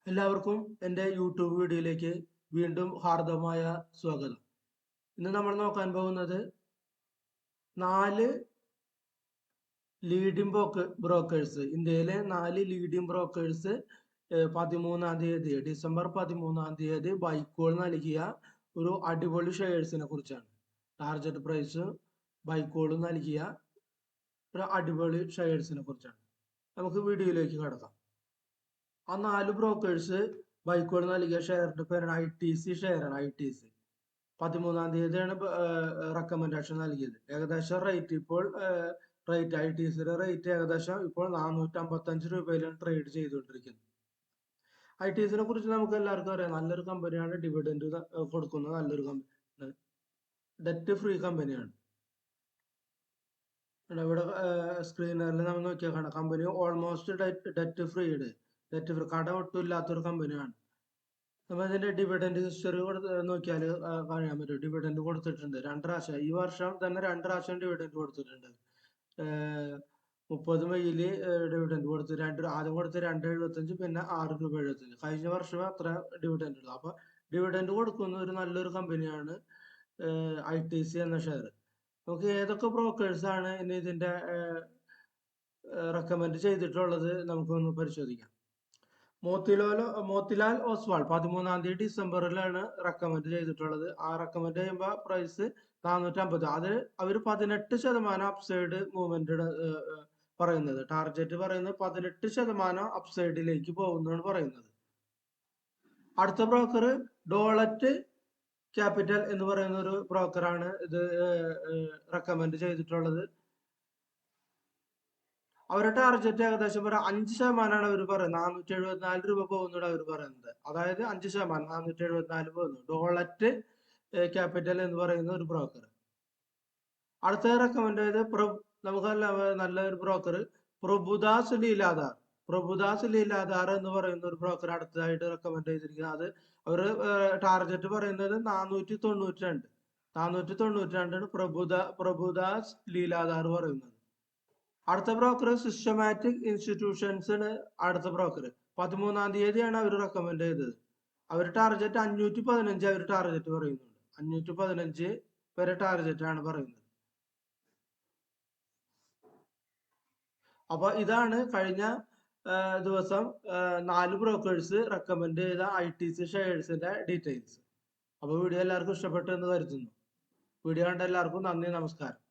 എല്ലാവർക്കും എൻ്റെ യൂട്യൂബ് വീഡിയോയിലേക്ക് വീണ്ടും ഹാർദമായ സ്വാഗതം. ഇന്ന് നമ്മൾ നോക്കാൻ പോകുന്നത് 4 ലീഡിംഗ് ബ്രോക്കേഴ്സ്, ഇന്ത്യയിലെ 4 ലീഡിംഗ് ബ്രോക്കേഴ്സ് 13-ാം തീയതി, ഡിസംബർ 13-ാം തീയതി ബൈക്കോൾ നൽകിയ ഒരു അടിപൊളി ഷെയർസിനെ കുറിച്ചാണ്. ടാർഗറ്റ് പ്രൈസ് ബൈക്കോൾ നൽകിയ ഒരു അടിപൊളി ഷെയർസിനെ കുറിച്ചാണ്. നമുക്ക് വീഡിയോയിലേക്ക് കടക്കാം. ആ 4 ബ്രോക്കേഴ്സ് ബൈക്കോൾ നൽകിയ ഷെയറിന്റെ പേരാണ് ITC ഷെയറാണ്. ITC 13-ാം തീയതിയാണ് റെക്കമെൻഡേഷൻ നൽകിയത്. ഏകദേശം റേറ്റ് ഇപ്പോൾ ITCയുടെ റേറ്റ് ഏകദേശം ഇപ്പോൾ 455 രൂപയിലാണ് ട്രേഡ് ചെയ്തുകൊണ്ടിരിക്കുന്നത്. ITCനെ കുറിച്ച് നമുക്ക് എല്ലാവർക്കും അറിയാം, നല്ലൊരു കമ്പനിയാണ്. ഡിവിഡൻഡ് കൊടുക്കുന്ന നല്ലൊരു കമ്പനി, ഡെറ്റ് ഫ്രീ കമ്പനിയാണ്. ഇവിടെ സ്ക്രീനറിൽ നമ്മൾ നോക്കിയാൽ കാണാം, കമ്പനി ഓൾമോസ്റ്റ് ഡെറ്റ് ഫ്രീ കടം ഒട്ടും ഇല്ലാത്തൊരു കമ്പനിയാണ്. നമ്മൾ ഇതിന്റെ ഡിവിഡൻഡ് ഹിസ്റ്ററി നോക്കിയാൽ കാണാൻ പറ്റും. ഡിവിഡൻഡ് കൊടുത്തിട്ടുണ്ട് 2 പ്രാവശ്യം. ഈ വർഷം തന്നെ 2 പ്രാവശ്യം ഡിവിഡൻഡ് കൊടുത്തിട്ടുണ്ട്. 30 മെയ്യില് ഡിവിഡൻഡ് കൊടുത്ത് ആദ്യം കൊടുത്ത് 2.75, പിന്നെ 6.75 രൂപ. കഴിഞ്ഞ വർഷം അത്ര ഡിവിഡൻഡ് ഉള്ളു. അപ്പൊ ഡിവിഡൻഡ് കൊടുക്കുന്ന ഒരു നല്ലൊരു കമ്പനിയാണ് ITC എന്ന ഷെയർ. നമുക്ക് ഏതൊക്കെ ബ്രോക്കേഴ്സ് ആണ് ഇനി ഇതിന്റെ റെക്കമെൻഡ് ചെയ്തിട്ടുള്ളത് നമുക്കൊന്ന് പരിശോധിക്കാം. മോത്തിലാൽ ഓസ്വാൾ 13-ാം തീയതി ഡിസംബറിലാണ് റെക്കമെൻഡ് ചെയ്തിട്ടുള്ളത്. ആ റെക്കമെൻഡ് ചെയ്യുമ്പോൾ പ്രൈസ് 450. അത് അവർ 18% അപ്സൈഡ് മൂവ്മെന്റ് പറയുന്നത്. ടാർഗറ്റ് പറയുന്നത് 18% അപ്സൈഡിലേക്ക് പോകുന്നതാണ് പറയുന്നത്. അടുത്ത ബ്രോക്കർ ഡോളറ്റ് ക്യാപിറ്റൽ എന്ന് പറയുന്ന ഒരു ബ്രോക്കറാണ് ഇത് റെക്കമെൻഡ് ചെയ്തിട്ടുള്ളത്. അവരുടെ ടാർഗറ്റ് ഏകദേശം ഒരു 5% അവർ പറയുന്നത്. 474 രൂപ പോകുന്നതാണ് അവർ പറയുന്നത്. അതായത് 5%, 474 പോകുന്നു. ഡോളറ്റ് ക്യാപിറ്റൽ എന്ന് പറയുന്ന ഒരു ബ്രോക്കർ. അടുത്ത റെക്കമെൻഡ് ചെയ്ത് നമുക്ക് നല്ലൊരു ബ്രോക്കർ പ്രഭുദാസ് ലീലാധാർ എന്ന് പറയുന്ന ഒരു ബ്രോക്കർ അടുത്തതായിട്ട് റെക്കമെൻഡ് ചെയ്തിരിക്കുന്നത്. അത് അവർ ടാർഗറ്റ് പറയുന്നത് 492 പ്രഭുദാസ് ലീലാധാർ പറയുന്നത്. അടുത്ത ബ്രോക്കർ സിസ്റ്റമാറ്റിക് ഇൻസ്റ്റിറ്റ്യൂഷൻസ്. അടുത്ത ബ്രോക്കർ 13-ാം തീയതിയാണ് അവർ റെക്കമെൻഡ് ചെയ്തത്. അവർ ടാർഗറ്റ് 515 അവർ ടാർഗറ്റ് പറയുന്നുണ്ട്. 515 വരെ ടാർഗറ്റ് ആണ് പറയുന്നത്. അപ്പൊ ഇതാണ് കഴിഞ്ഞ ദിവസം 4 ബ്രോക്കേഴ്സ് റെക്കമെൻഡ് ചെയ്ത ITC ഷെയർസിന്റെ ഡീറ്റെയിൽസ്. അപ്പൊ വീഡിയോ എല്ലാവർക്കും ഇഷ്ടപ്പെട്ടു എന്ന് കരുതുന്നു. വീഡിയോ കണ്ട എല്ലാവർക്കും നന്ദി, നമസ്കാരം.